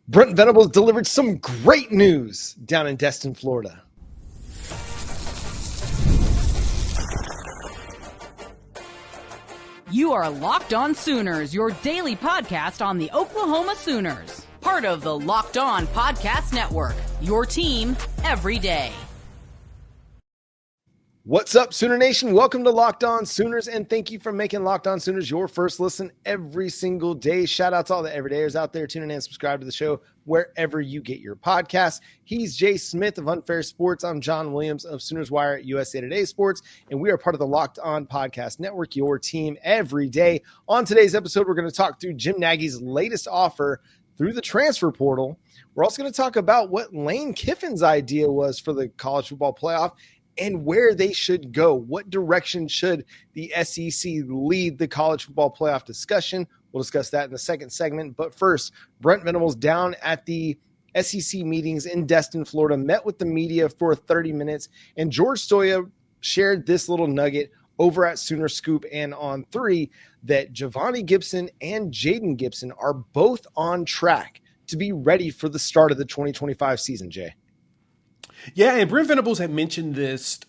Brent Venables delivered some great news down in Destin, Florida. You are Locked On Sooners, your daily podcast on the Oklahoma Sooners. Part of the Locked On Podcast Network, your team every day. What's up, Sooner Nation? Welcome to Locked On Sooners, and thank you for making Locked On Sooners your first listen every single day. Shout out to all the everydayers out there tuning in and subscribe to the show wherever you get your podcasts. He's Jay Smith of Unfair Sports. I'm John Williams of Sooners Wire at USA Today Sports, and we are part of the Locked On Podcast Network, your team every day. On today's episode, we're going to talk through Jim Nagy's latest offer through the transfer portal. We're also going to talk about what Lane Kiffin's idea was for the college football playoff and where they should go. What direction should the SEC lead the college football playoff discussion? We'll discuss that in the second segment. But first, Brent Venables down at the SEC meetings in Destin, Florida, met with the media for 30 minutes. And George Stoia shared this little nugget over at Sooner Scoop and On 3 that JaVonnie Gibson and Jaden Gibson are both on track to be ready for the start of the 2025 season, Jay. Yeah, and Brent Venables had mentioned this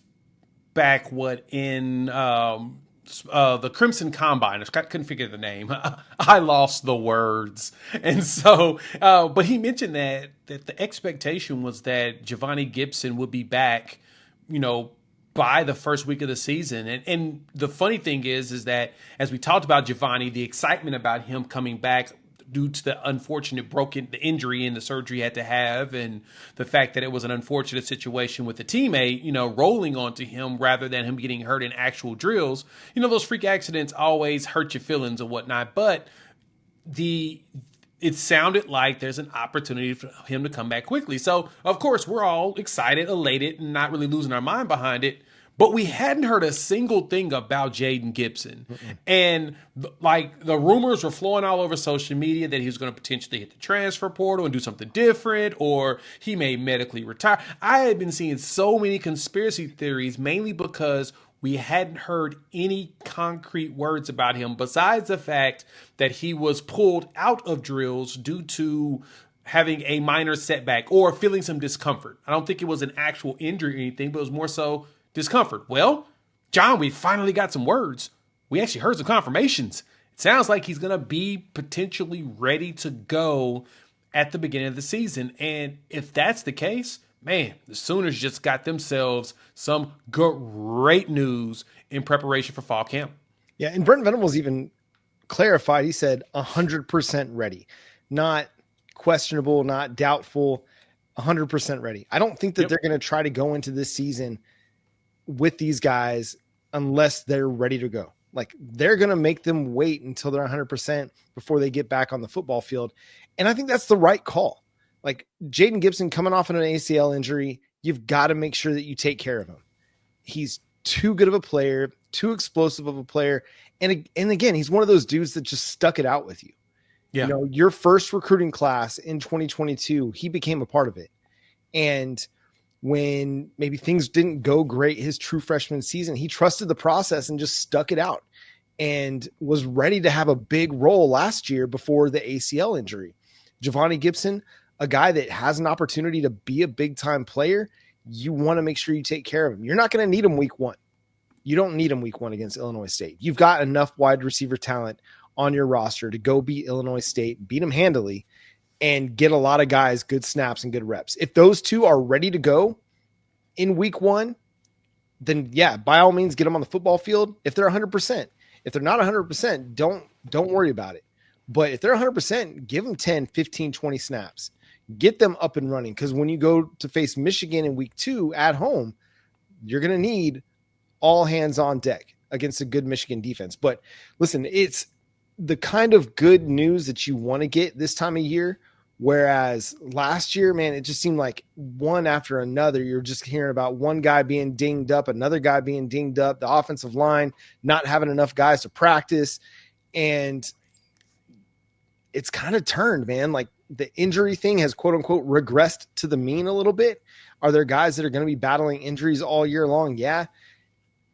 back in the Crimson Combine. I couldn't figure the name. I lost the words. And so, but he mentioned that the expectation was that JaVonnie Gibson would be back, by the first week of the season. And the funny thing is that as we talked about JaVonnie, the excitement about him coming back due to the unfortunate the injury and the surgery he had to have, and the fact that it was an unfortunate situation with a teammate, rolling onto him rather than him getting hurt in actual drills. Those freak accidents always hurt your feelings and whatnot, but it sounded like there's an opportunity for him to come back quickly. So, of course, we're all excited, elated, and not really losing our mind behind it. But we hadn't heard a single thing about Jaden Gibson. Mm-mm. And the rumors were flowing all over social media that he was going to potentially hit the transfer portal and do something different, or he may medically retire. I had been seeing so many conspiracy theories, mainly because we hadn't heard any concrete words about him besides the fact that he was pulled out of drills due to having a minor setback or feeling some discomfort. I don't think it was an actual injury or anything, but it was more so discomfort. Well, John, we finally got some words. We actually heard some confirmations. It sounds like he's going to be potentially ready to go at the beginning of the season. And if that's the case, man, the Sooners just got themselves some great news in preparation for fall camp. Yeah, and Brent Venables even clarified, he said 100% ready. Not questionable, not doubtful, 100% ready. I don't think that they're going to try to go into this season with these guys unless they're ready to go. Like, they're going to make them wait until they're 100% before they get back on the football field. And I think that's the right call. Like, Jaden Gibson coming off an ACL injury, you've got to make sure that you take care of him. He's too good of a player, too explosive of a player. And again, he's one of those dudes that just stuck it out with you. Yeah. Your first recruiting class in 2022, he became a part of it. And when maybe things didn't go great his true freshman season, he trusted the process and just stuck it out and was ready to have a big role last year before the ACL injury. JaVonnie Gibson, a guy that has an opportunity to be a big-time player, you want to make sure you take care of him. You're not going to need him week one. You don't need him week one against Illinois State. You've got enough wide receiver talent on your roster to go beat Illinois State, beat them handily, and get a lot of guys good snaps and good reps. If those two are ready to go in week one, then yeah, by all means, get them on the football field. If they're 100%, if they're not 100%, don't worry about it. But if they're 100%, give them 10, 15, 20 snaps, get them up and running. Cause when you go to face Michigan in week 2 at home, you're going to need all hands on deck against a good Michigan defense. But listen, it's the kind of good news that you want to get this time of year. Whereas last year, man, it just seemed like one after another, you're just hearing about one guy being dinged up, another guy being dinged up, the offensive line not having enough guys to practice. And it's kind of turned, man. Like, the injury thing has, quote unquote, regressed to the mean a little bit. Are there guys that are going to be battling injuries all year long? Yeah.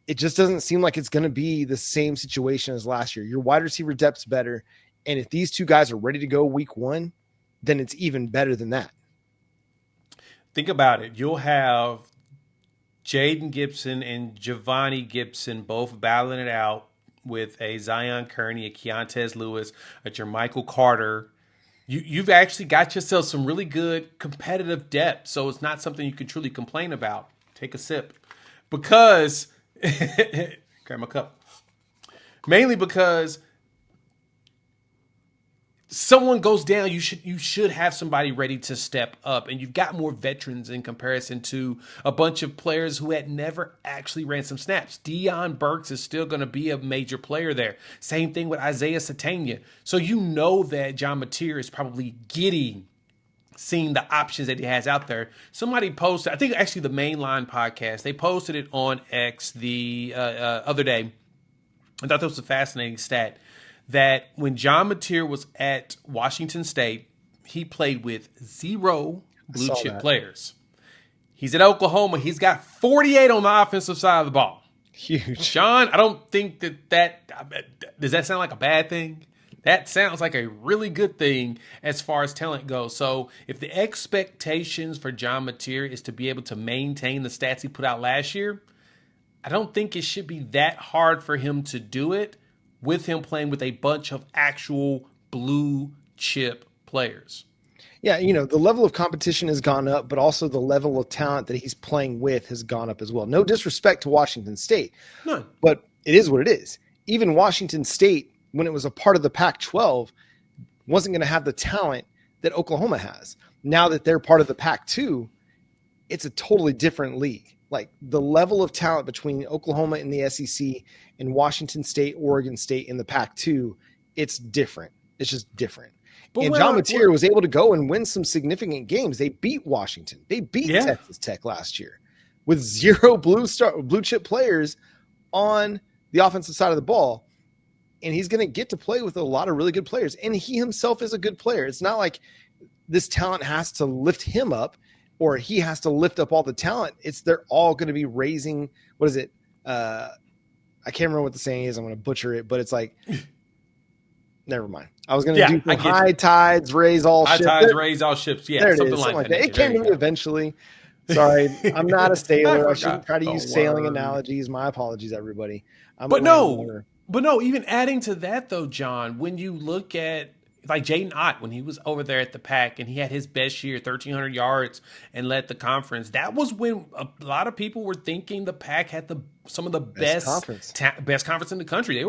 It just doesn't seem like it's going to be the same situation as last year. Your wide receiver depth's better. And if these two guys are ready to go week one, then it's even better than that. Think about it. You'll have Jaden Gibson and JaVonnie Gibson both battling it out with a Zion Kearney, a Keontez Lewis, a Jermichael Carter. You've actually got yourself some really good competitive depth, so it's not something you can truly complain about. Take a sip. Because, grab my cup. Mainly because someone goes down, you should have somebody ready to step up, and you've got more veterans in comparison to a bunch of players who had never actually ran some snaps. Deion Burks is still going to be a major player there. Same thing with Isaiah Satania. So you know that John Mateer is probably seeing the options that he has out there. Somebody posted, I think actually the Mainline podcast, they posted it on X the other day. I thought that was a fascinating stat, that when John Mateer was at Washington State, he played with 0 blue chip players. He's at Oklahoma. He's got 48 on the offensive side of the ball. Huge. John, I don't think that does that sound like a bad thing? That sounds like a really good thing as far as talent goes. So if the expectations for John Mateer is to be able to maintain the stats he put out last year, I don't think it should be that hard for him to do it with him playing with a bunch of actual blue chip players. Yeah, the level of competition has gone up, but also the level of talent that he's playing with has gone up as well. No disrespect to Washington State, None. But it is what it is. Even Washington State, when it was a part of the Pac-12, wasn't going to have the talent that Oklahoma has. Now that they're part of the Pac-2, it's a totally different league. Like the level of talent between Oklahoma and the SEC and Washington State, Oregon State in the Pac-2, it's different. It's just different. But and John Mateer was able to go and win some significant games. They beat Washington. They beat Texas Tech last year with 0 blue chip players on the offensive side of the ball. And he's going to get to play with a lot of really good players. And he himself is a good player. It's not like this talent has to lift him up or he has to lift up all the talent. They're all going to be raising, what is it? I can't remember what the saying is. I'm going to butcher it, but it's like, never mind. I was going to do high tides raise all ships. High tides raise all ships. Yeah, something like that. It came to me eventually. Sorry, I'm not a sailor. I shouldn't try to use sailing analogies. My apologies, everybody. But no, even adding to that though, John, when you look at like Jaden Ott, when he was over there at the Pac and he had his best year, 1,300 yards, and led the conference, that was when a lot of people were thinking the Pac had some of the best conference in the country. They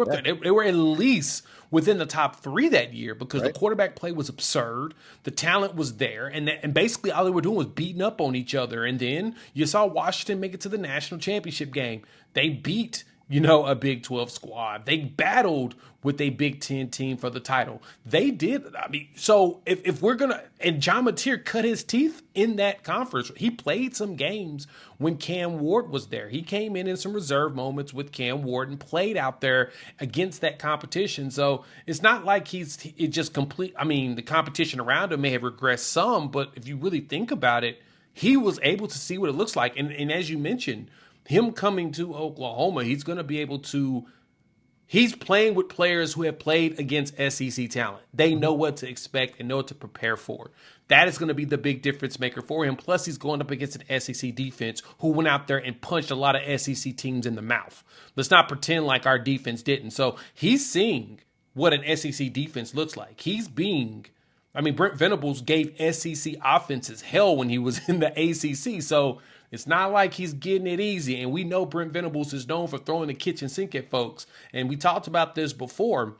were at least within the top 3 that year because the quarterback play was absurd. The talent was there, and basically all they were doing was beating up on each other. And then you saw Washington make it to the national championship game. They beat a Big 12 squad. They battled with a Big 10 team for the title. They did. I mean, so if we're going to, and John Mateer cut his teeth in that conference. He played some games when Cam Ward was there. He came in some reserve moments with Cam Ward and played out there against that competition. So it's not like it just complete. I mean, the competition around him may have regressed some, but if you really think about it, he was able to see what it looks like. And as you mentioned, him coming to Oklahoma, he's going to be able to – he's playing with players who have played against SEC talent. They know what to expect and know what to prepare for. That is going to be the big difference maker for him. Plus, he's going up against an SEC defense who went out there and punched a lot of SEC teams in the mouth. Let's not pretend like our defense didn't. So he's seeing what an SEC defense looks like. Brent Venables gave SEC offenses hell when he was in the ACC. So – it's not like he's getting it easy. And we know Brent Venables is known for throwing the kitchen sink at folks. And we talked about this before.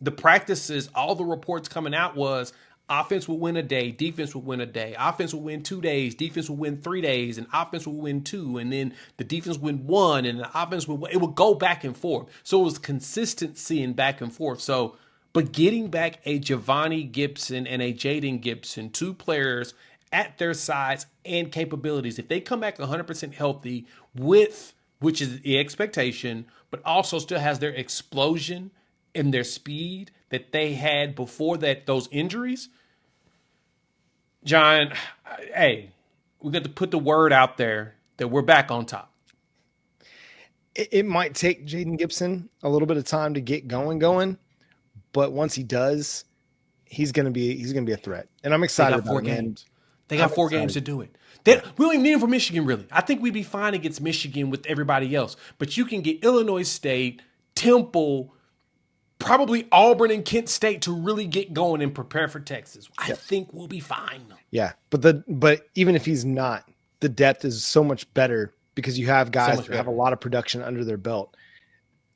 The practices, all the reports coming out was offense would win a day, defense would win a day. Offense would win 2 days, defense would win 3 days, and offense would win 2. And then the defense would win 1, and the offense it would go back and forth. So it was consistency and back and forth. But getting back a JaVonnie Gibson and a Jaden Gibson, 2 players at their size and capabilities, if they come back 100% healthy which is the expectation, but also still has their explosion and their speed that they had before those injuries, John, hey, we got to put the word out there that we're back on top. It might take Jaden Gibson a little bit of time to get going, but once he does, he's gonna be a threat, and I'm excited about 4 it, man. games. They got 4 games to do it. We don't even need him for Michigan, really. I think we'd be fine against Michigan with everybody else. But you can get Illinois State, Temple, probably Auburn and Kent State to really get going and prepare for Texas. I think we'll be fine. Yeah, but even if he's not, the depth is so much better because you have guys that have a lot of production under their belt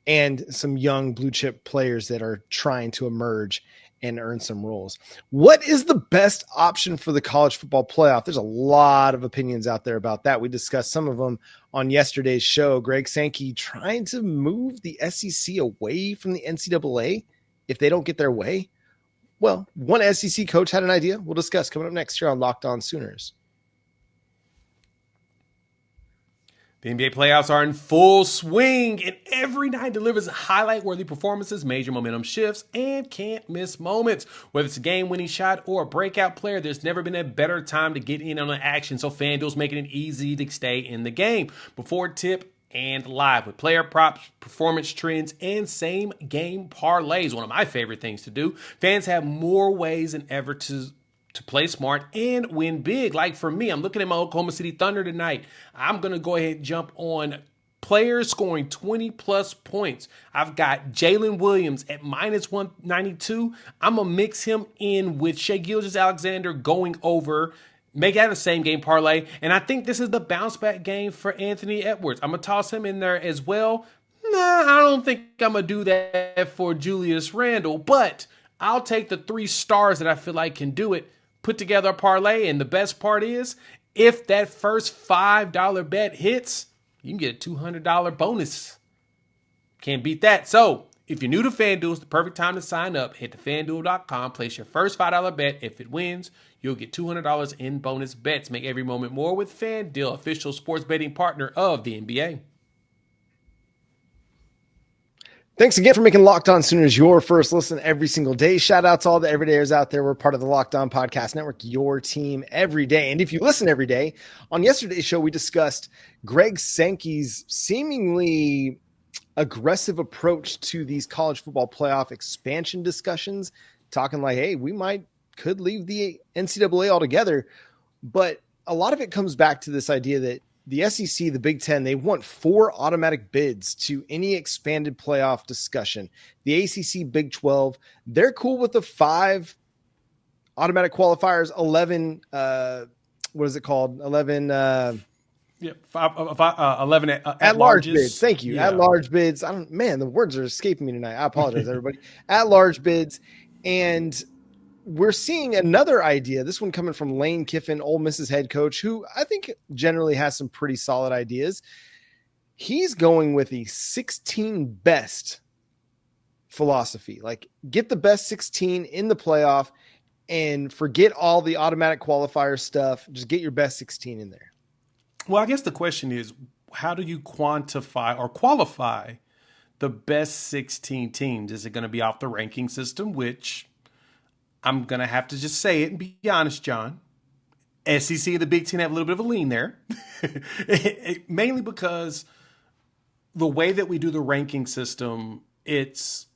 and some young blue chip players that are trying to emerge and earn some roles. What is the best option for the college football playoff? There's a lot of opinions out there about that. We discussed some of them on yesterday's show. Greg Sankey trying to move the SEC away from the NCAA if they don't get their way. Well, one SEC coach had an idea. We'll discuss coming up next year on Locked On Sooners. The NBA playoffs are in full swing, and every night delivers highlight-worthy performances, major momentum shifts, and can't-miss moments. Whether it's a game-winning shot or a breakout player, there's never been a better time to get in on the action, so FanDuel's making it easy to stay in the game. Before tip and live with player props, performance trends, and same-game parlays, one of my favorite things to do. Fans have more ways than ever to play smart and win big. Like for me, I'm looking at my Oklahoma City Thunder tonight. I'm going to go ahead and jump on players scoring 20-plus points. I've got Jalen Williams at minus 192. I'm going to mix him in with Shai Gilgeous-Alexander going over, make that a same-game parlay. And I think this is the bounce-back game for Anthony Edwards. I'm going to toss him in there as well. Nah, I don't think I'm going to do that for Julius Randle, but I'll take the 3 stars that I feel like can do it, put together a parlay, and the best part is, if that first $5 bet hits, you can get a $200 bonus. Can't beat that. So, if you're new to FanDuel, it's the perfect time to sign up. Head to FanDuel.com, place your first $5 bet. If it wins, you'll get $200 in bonus bets. Make every moment more with FanDuel, official sports betting partner of the NBA. Thanks again for making Locked On Sooners your first listen every single day. Shout out to all the everydayers out there. We're part of the Locked On Podcast Network, your team every day. And if you listen every day, on yesterday's show, we discussed Greg Sankey's seemingly aggressive approach to these college football playoff expansion discussions, talking like, hey, could leave the NCAA altogether. But a lot of it comes back to this idea that the SEC, the Big Ten, they want 4 automatic bids to any expanded playoff discussion. The ACC, Big 12, they're cool with the 5 automatic qualifiers, 11, what is it called? 11, 11 at large bids. Thank you. Yeah. At large bids. The words are escaping me tonight. I apologize, everybody. At large bids. And we're seeing another idea, this one coming from Lane Kiffin, Ole Miss's head coach, who I think generally has some pretty solid ideas. He's going with a 16 best philosophy. Like, get the best 16 in the playoff and forget all the automatic qualifier stuff. Just get your best 16 in there. Well, I guess the question is, how do you quantify or qualify the best 16 teams? Is it going to be off the ranking system, which I'm going to have to just say it and be honest, John. SEC and the Big Ten have a little bit of a lean there. Mainly because the way that we do the ranking system, it's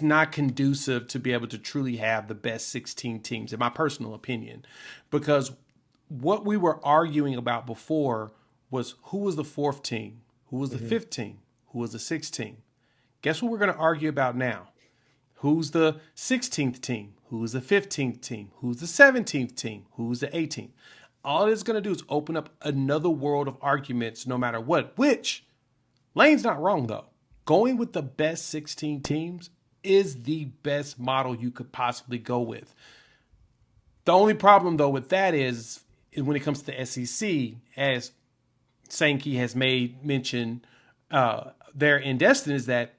not conducive to be able to truly have the best 16 teams, in my personal opinion. Because what we were arguing about before was who was the 4th team, who was the 5th team, who was the 6th team. Guess what we're going to argue about now? Who's the 16th team? Who's the 15th team? Who's the 17th team? Who's the 18th? All it's going to do is open up another world of arguments no matter what, which Lane's not wrong, though. Going with the best 16 teams is the best model you could possibly go with. The only problem, though, with that is when it comes to the SEC, as Sankey has made mention there in Destin, is that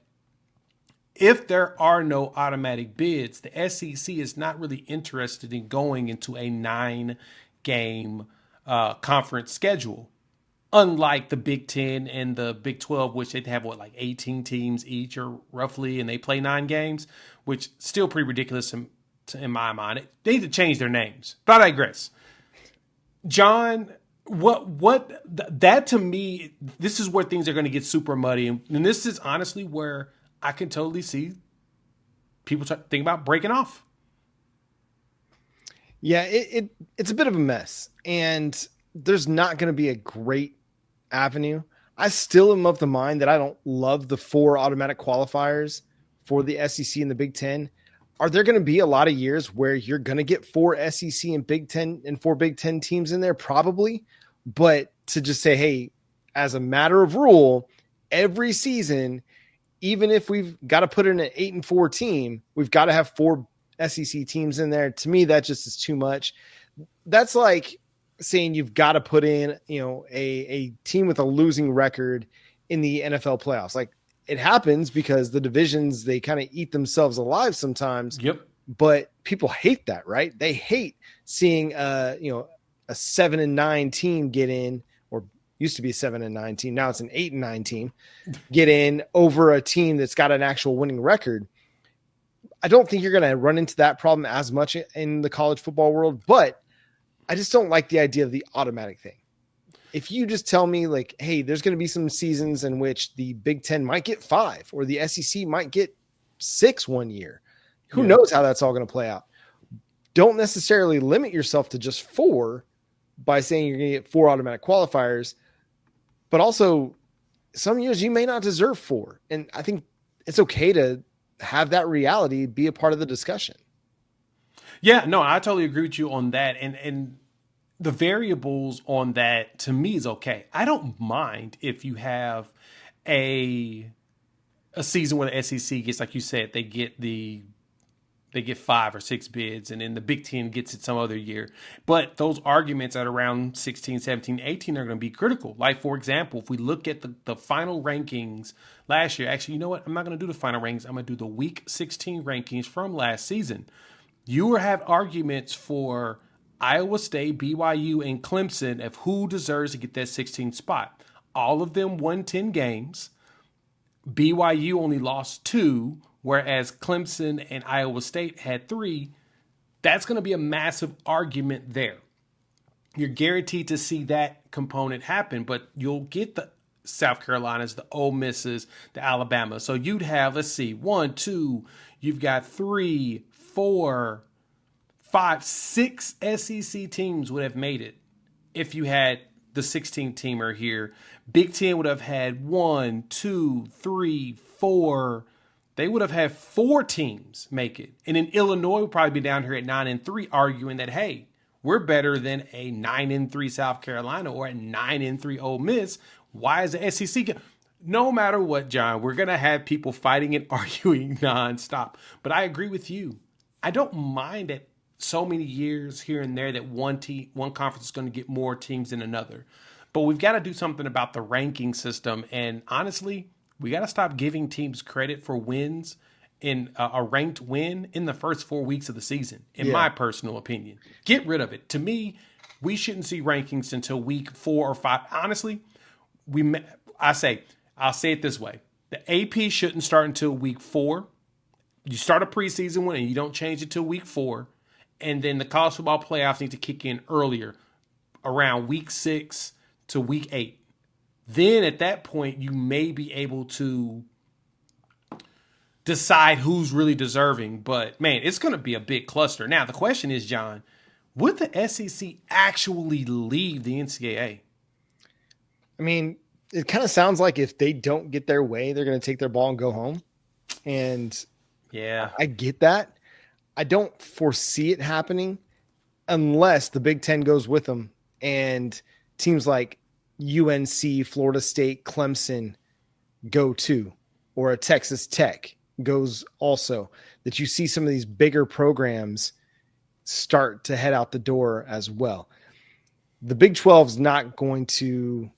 if there are no automatic bids, the SEC is not really interested in going into a 9-game conference schedule. Unlike the Big Ten and the Big 12, which they have, 18 teams each or roughly, and they play 9 games, which still pretty ridiculous in my mind. They need to change their names, but I digress. John, that to me, this is where things are going to get super muddy. And this is honestly where I can totally see people think about breaking off. Yeah, it's a bit of a mess, and there's not going to be a great avenue. I still am of the mind that I don't love the 4 automatic qualifiers for the SEC and the Big Ten. Are there going to be a lot of years where you're going to get 4 SEC and Big Ten and 4 Big Ten teams in there? Probably. But to just say, hey, as a matter of rule, every season, even if we've got to put in an 8-4 team, we've got to have 4 SEC teams in there. To me, that just is too much. That's like saying you've got to put in, a team with a losing record in the NFL playoffs. Like, it happens because the divisions, they kind of eat themselves alive sometimes. Yep. But people hate that, right? They hate seeing a 7-9 team get in, or used to be a 7-9 team. Now it's an 8-9 team get in over a team that's got an actual winning record. I don't think you're going to run into that problem as much in the college football world, but I just don't like the idea of the automatic thing. If you just tell me like, hey, there's going to be some seasons in which the Big Ten might get 5 or the SEC might get 6 one year, who knows how that's all going to play out. Don't necessarily limit yourself to just 4 by saying you're going to get 4 automatic qualifiers, but also some years you may not deserve 4. And I think it's okay to have that reality be a part of the discussion. Yeah, no, I totally agree with you on that. And the variables on that, to me, is okay. I don't mind if you have a season where the SEC gets, like you said, they get 5 or 6 bids, and then the Big Ten gets it some other year. But those arguments at around 16, 17, 18 are going to be critical. Like, for example, if we look at the final rankings last year, actually, you know what? I'm not going to do the final rankings. I'm going to do the Week 16 rankings from last season. You will have arguments for Iowa State, BYU, and Clemson of who deserves to get that 16th spot. All of them won 10 games. BYU only lost 2, whereas Clemson and Iowa State had 3. That's going to be a massive argument there. You're guaranteed to see that component happen, but you'll get the South Carolinas, the Ole Misses, the Alabama. So you'd have, let's see, 1, 2, you've got 3, 4, 5, 6 SEC teams would have made it if you had the 16-teamer here. Big Ten would have had 1, 2, 3, 4. They would have had 4 teams make it. And then Illinois would probably be down here at 9-3 arguing that, hey, we're better than a 9-3 South Carolina or a 9-3 Ole Miss. Why is the SEC? No matter what, John, we're going to have people fighting and arguing nonstop. But I agree with you. I don't mind that so many years here and there that one conference is going to get more teams than another. But we've got to do something about the ranking system. And honestly, we got to stop giving teams credit for wins in a ranked win in the first 4 weeks of the season, in my personal opinion. Get rid of it. To me, we shouldn't see rankings until week 4 or 5. Honestly, I'll say it this way. The AP shouldn't start until week 4. You start a preseason one and you don't change it till week 4. And then the college football playoffs need to kick in earlier, around week 6 to week 8. Then at that point, you may be able to decide who's really deserving. But, man, it's going to be a big cluster. Now, the question is, John, would the SEC actually leave the NCAA? I mean, it kind of sounds like if they don't get their way, they're going to take their ball and go home. And yeah, I get that. I don't foresee it happening unless the Big Ten goes with them and teams like UNC, Florida State, Clemson go too, or a Texas Tech goes also, that you see some of these bigger programs start to head out the door as well. The Big 12 is not going to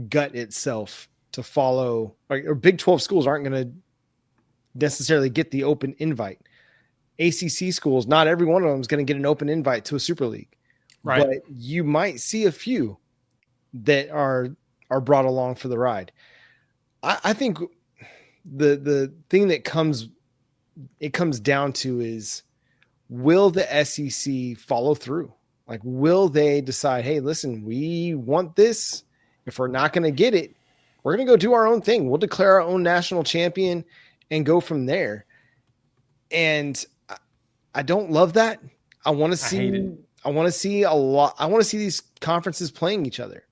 gut itself to follow, or Big 12 schools aren't going to necessarily get the open invite. ACC schools, not every one of them is going to get an open invite to a Super League, right? But you might see a few that are brought along for the ride. I think the thing that comes down to is, will the SEC follow through? Like, will they decide, hey, listen, we want this. If we're not going to get it, we're going to go do our own thing. We'll declare our own national champion and go from there. And I don't love that. I want to I want to see a lot. I want to see these conferences playing each other.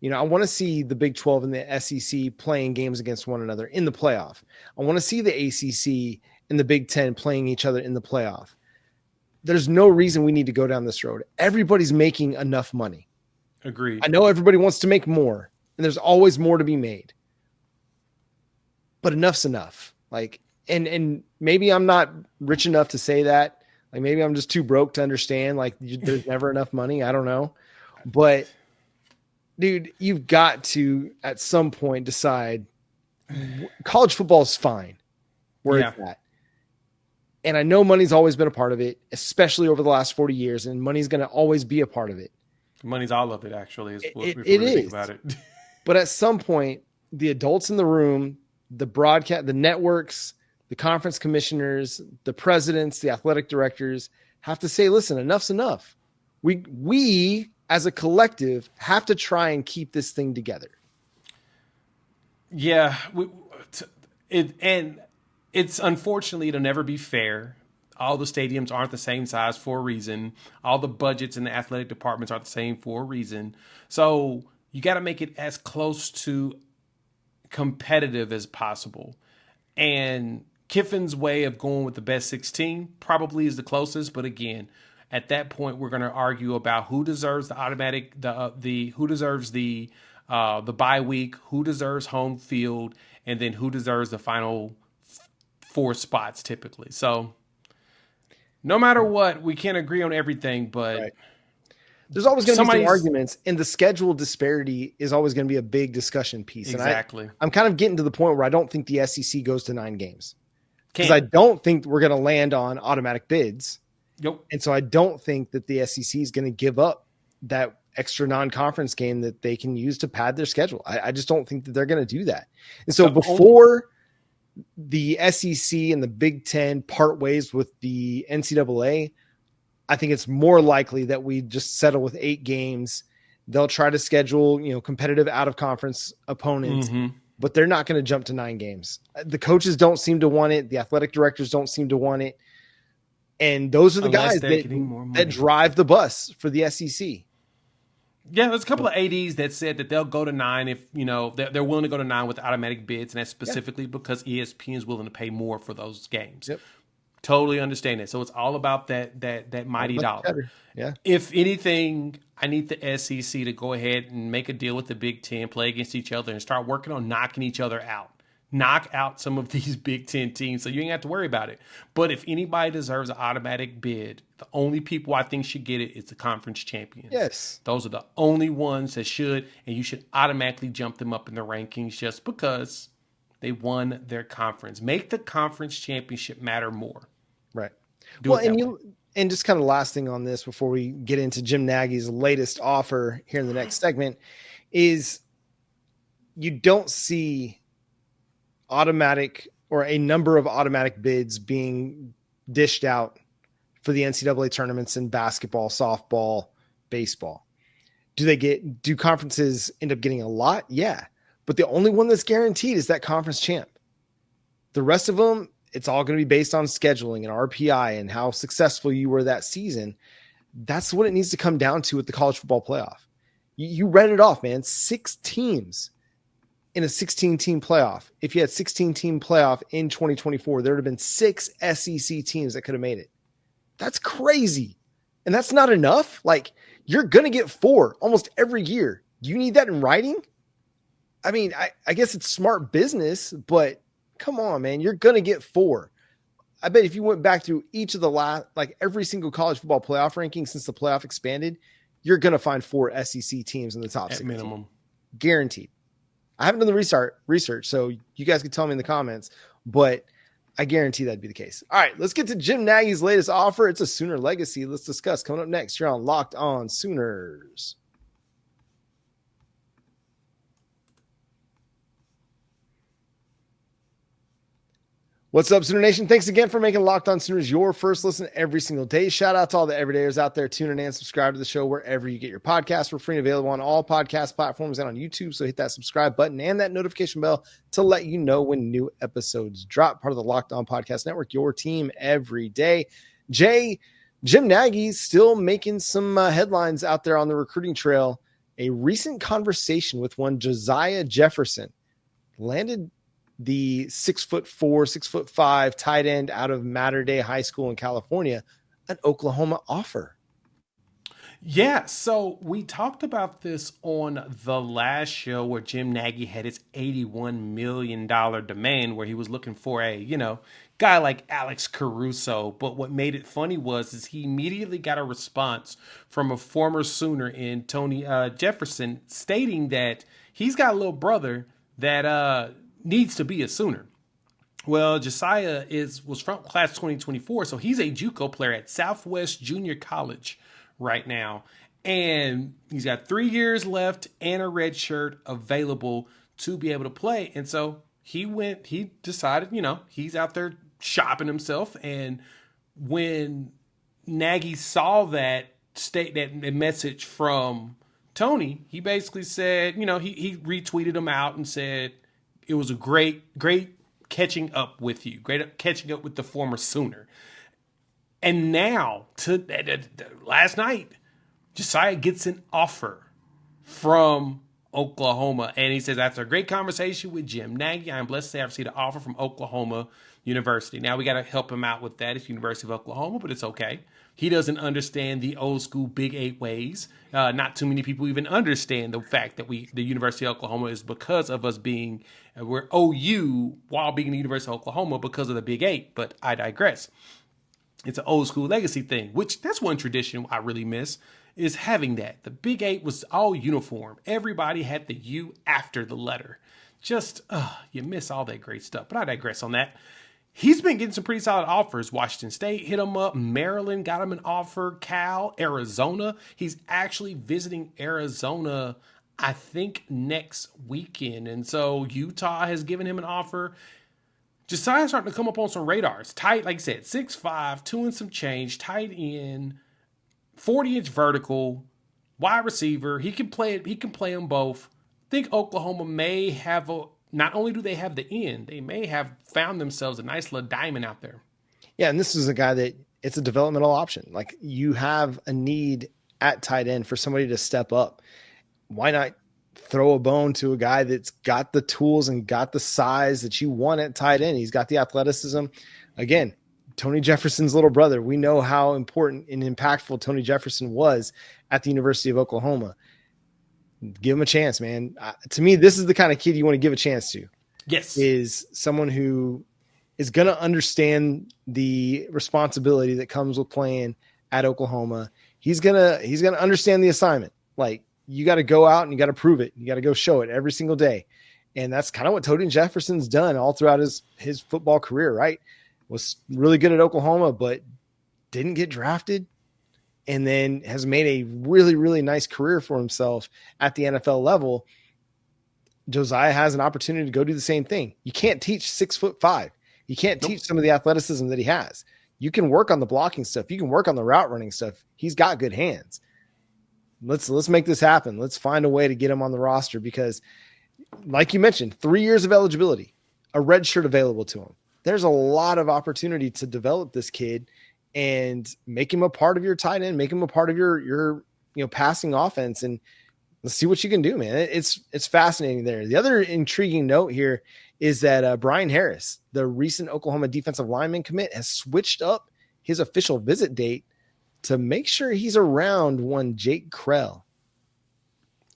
I want to see the Big 12 and the SEC playing games against one another in the playoff. I want to see the ACC and the Big 10 playing each other in the playoff. There's no reason we need to go down this road. Everybody's making enough money. Agreed. I know everybody wants to make more, and there's always more to be made. But enough's enough. Like, and maybe I'm not rich enough to say that. Like, maybe I'm just too broke to understand. Like, there's never enough money. I don't know. But, dude, you've got to, at some point, decide college football is fine where it's at. And I know money's always been a part of it, especially over the last 40 years, and money's going to always be a part of it. Money's all of it, actually, is what it really is. Think about it. But at some point, the adults in the room, the broadcast, the networks, the conference commissioners, the presidents, the athletic directors have to say, listen, enough's enough. We as a collective have to try and keep this thing together. Yeah. And it's unfortunately, it'll never be fair. All the stadiums aren't the same size for a reason. All the budgets in the athletic departments aren't the same for a reason. So you got to make it as close to competitive as possible. And Kiffin's way of going with the best 16 probably is the closest. But again, at that point, we're going to argue about who deserves the automatic, who deserves the bye week, who deserves home field, and then who deserves the final 4 spots typically. So no matter what, we can't agree on everything, but right. There's always going to be some arguments, and the schedule disparity is always going to be a big discussion piece. Exactly. And I'm kind of getting to the point where I don't think the SEC goes to 9 games because I don't think we're going to land on automatic bids. Yep. And so I don't think that the SEC is going to give up that extra non-conference game that they can use to pad their schedule. I just don't think that they're going to do that. And so before the SEC and the Big Ten part ways with the NCAA, I think it's more likely that we just settle with 8 games. They'll try to schedule, competitive out of conference opponents, but they're not going to jump to 9 games. The coaches don't seem to want it. The athletic directors don't seem to want it. And those are the guys that drive the bus for the SEC. Yeah, there's a couple of ADs that said that they'll go to 9 if, they're willing to go to 9 with automatic bids. And that's specifically because ESPN is willing to pay more for those games. Yep. Totally understand it. So it's all about that mighty dollar. Yeah. If anything, I need the SEC to go ahead and make a deal with the Big Ten, play against each other, and start working on knocking each other out. Knock out some of these Big Ten teams so you ain't have to worry about it. But if anybody deserves an automatic bid, the only people I think should get it is the conference champions. Yes. Those are the only ones that should, and you should automatically jump them up in the rankings just because they won their conference. Make the conference championship matter more. Right. And just kind of last thing on this before we get into Jim Nagy's latest offer here in the next segment is you don't see automatic or a number of automatic bids being dished out for the NCAA tournaments in basketball, softball, baseball. Do conferences end up getting a lot? Yeah. But the only one that's guaranteed is that conference champ. The rest of them, it's all going to be based on scheduling and RPI and how successful you were that season. That's what it needs to come down to with the college football playoff. You read it off, man. 6 teams in a 16-team playoff. If you had 16-team playoff in 2024, there would have been 6 SEC teams that could have made it. That's crazy. And that's not enough. Like, you're going to get 4 almost every year. Do you need that in writing? I mean, I guess it's smart business, but come on, man. You're going to get 4. I bet if you went back through each of the every single college football playoff ranking since the playoff expanded, you're going to find 4 SEC teams in the top 16. Minimum. Guaranteed. I haven't done the research, so you guys can tell me in the comments, but I guarantee that'd be the case. All right, let's get to Jim Nagy's latest offer. It's a Sooner legacy. Let's discuss coming up next. You're on Locked On Sooners. What's up, Sooner Nation? Thanks again for making Locked On Sooners your first listen every single day. Shout out to all the everydayers out there tuning in and subscribe to the show wherever you get your podcasts. We're free and available on all podcast platforms and on YouTube, so hit that subscribe button and that notification bell to let you know when new episodes drop. Part of the Locked On Podcast Network, your team every day. Jay, Jim Nagy's still making some headlines out there on the recruiting trail. A recent conversation with one Josiah Jefferson landed the 6'4", 6'5" tight end out of Mater Dei High School in California an Oklahoma offer. Yeah, so we talked about this on the last show where Jim Nagy had his $81 million demand where he was looking for a, guy like Alex Caruso. But what made it funny is he immediately got a response from a former Sooner in Tony Jefferson stating that he's got a little brother that needs to be a Sooner. Well, Josiah was from class 2024, so he's a JUCO player at Southwest Junior College right now. And he's got 3 years left and a red shirt available to be able to play. And so he decided, he's out there shopping himself. And when Nagy saw that message from Tony, he basically said, he retweeted him out and said, it was a great catching up with you, great catching up with the former Sooner. And now, last night, Josiah gets an offer from Oklahoma. And he says, after a great conversation with Jim Nagy, I am blessed to have received an offer from Oklahoma University. Now, we got to help him out with that. It's University of Oklahoma, but it's okay. He doesn't understand the old school Big 8 ways. Not too many people even understand the fact that the University of Oklahoma is because of us being, we're OU while being the University of Oklahoma because of the Big 8. But I digress. It's an old school legacy thing, which that's one tradition I really miss, is having that. The Big 8 was all uniform. Everybody had the U after the letter. Just, you miss all that great stuff. But I digress on that. He's been getting some pretty solid offers. Washington State hit him up. Maryland got him an offer. Cal, Arizona. He's actually visiting Arizona, I think, next weekend. And so Utah has given him an offer. Josiah's starting to come up on some radars. Tight, like I said, 6'5", 2 and some change, tight end, 40-inch vertical, wide receiver. He can play them both. I think Oklahoma may have not only do they have the end, they may have found themselves a nice little diamond out there. Yeah, and this is a guy that it's a developmental option. Like, you have a need at tight end for somebody to step up. Why not throw a bone to a guy that's got the tools and got the size that you want at tight end? He's got the athleticism. Again, Tony Jefferson's little brother. We know how important and impactful Tony Jefferson was at the University of Oklahoma. Give him a chance, man. To me, this is the kind of kid you want to give a chance to. Yes. Is someone who is going to understand the responsibility that comes with playing at Oklahoma. He's going to understand the assignment. Like, you got to go out and you got to prove it. You got to go show it every single day. And that's kind of what Tony Jefferson's done all throughout his football career, right? Was really good at Oklahoma, but didn't get drafted, and then has made a really, really nice career for himself at the NFL level. Josiah has an opportunity to go do the same thing. You can't teach 6'5". You can't teach some of the athleticism that he has. You can work on the blocking stuff. You can work on the route running stuff. He's got good hands. Let's make this happen. Let's find a way to get him on the roster because, like you mentioned, 3 years of eligibility, a red shirt available to him. There's a lot of opportunity to develop this kid and make him a part of your tight end, make him a part of your passing offense, and let's see what you can do, man. It's fascinating there. The other intriguing note here is that Brian Harris, the recent Oklahoma defensive lineman commit, has switched up his official visit date to make sure he's around one Jake Krell.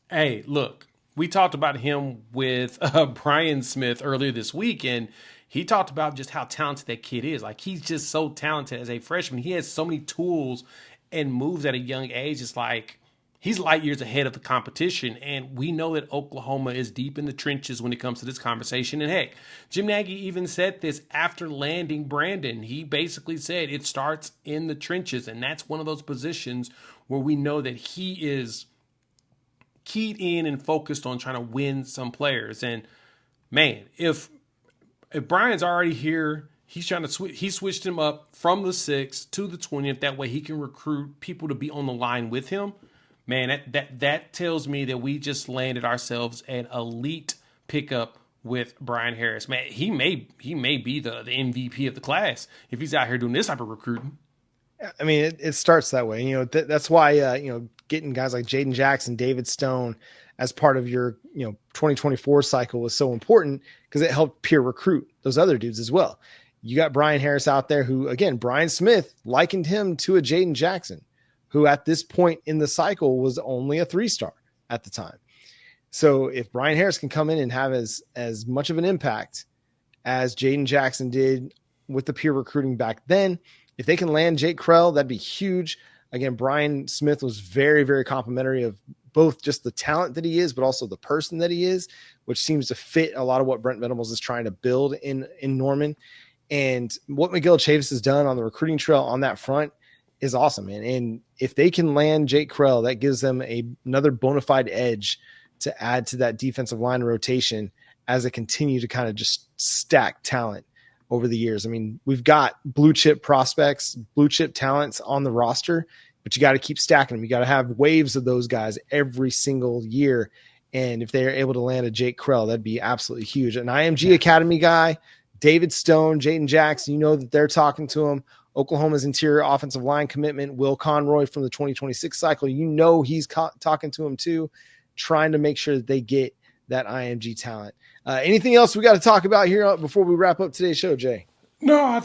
Hey, look, we talked about him with Brian Smith earlier this week, and he talked about just how talented that kid is. Like, he's just so talented as a freshman. He has so many tools and moves at a young age. It's like he's light years ahead of the competition. And we know that Oklahoma is deep in the trenches when it comes to this conversation. And heck, Jim Nagy even said this after landing Brandon. He basically said it starts in the trenches. And that's one of those positions where we know that he is keyed in and focused on trying to win some players. And man, if Brian's already here, he's trying to he switched him up from the 6th to the 20th. That way he can recruit people to be on the line with him. Man, that tells me that we just landed ourselves an elite pickup with Brian Harris. Man, he may be the MVP of the class if he's out here doing this type of recruiting. I mean, it starts that way. That's why, getting guys like Jaden Jackson, David Stone as part of your, 2024 cycle was so important because it helped peer recruit those other dudes as well. You got Brian Harris out there who, again, Brian Smith likened him to a Jaden Jackson, who at this point in the cycle was only a 3-star at the time. So if Brian Harris can come in and have as much of an impact as Jaden Jackson did with the peer recruiting back then, if they can land Jake Krell, that'd be huge. Again, Brian Smith was very, very complimentary of both just the talent that he is, but also the person that he is, which seems to fit a lot of what Brent Venables is trying to build in Norman. And what Miguel Chavis has done on the recruiting trail on that front is awesome, man. And if they can land Jake Krell, that gives them another bona fide edge to add to that defensive line rotation as they continue to kind of just stack talent over the years. I mean, we've got blue chip prospects, blue chip talents on the roster, but you got to keep stacking them. You got to have waves of those guys every single year. And if they're able to land a Jake Krell, that'd be absolutely huge. An IMG Academy guy, David Stone, Jaden Jackson, that they're talking to him. Oklahoma's interior offensive line commitment, Will Conroy from the 2026 cycle, he's talking to him too, trying to make sure that they get that IMG talent. Anything else we got to talk about here before we wrap up today's show, Jay? No,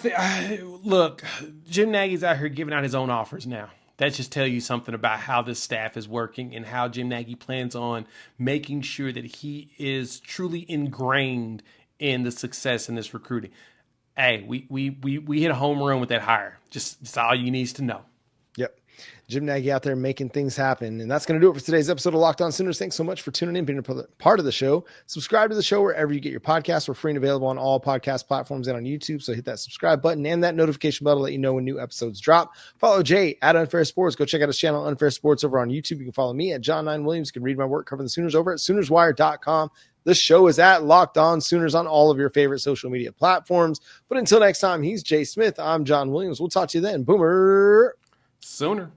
look, Jim Nagy's out here giving out his own offers now. That just tell you something about how this staff is working and how Jim Nagy plans on making sure that he is truly ingrained in the success in this recruiting. Hey, we hit a home run with that hire. That's all you need to know. Yep. Jim Nagy out there making things happen. And that's going to do it for today's episode of Locked On Sooners. Thanks so much for tuning in, being a part of the show. Subscribe to the show wherever you get your podcasts. We're free and available on all podcast platforms and on YouTube. So hit that subscribe button and that notification bell to let you know when new episodes drop. Follow Jay at Unfair Sports. Go check out his channel, Unfair Sports, over on YouTube. You can follow me at John 9 Williams. You can read my work covering the Sooners over at SoonersWire.com. This show is at Locked On Sooners on all of your favorite social media platforms. But until next time, he's Jay Smith. I'm John Williams. We'll talk to you then. Boomer. Sooner.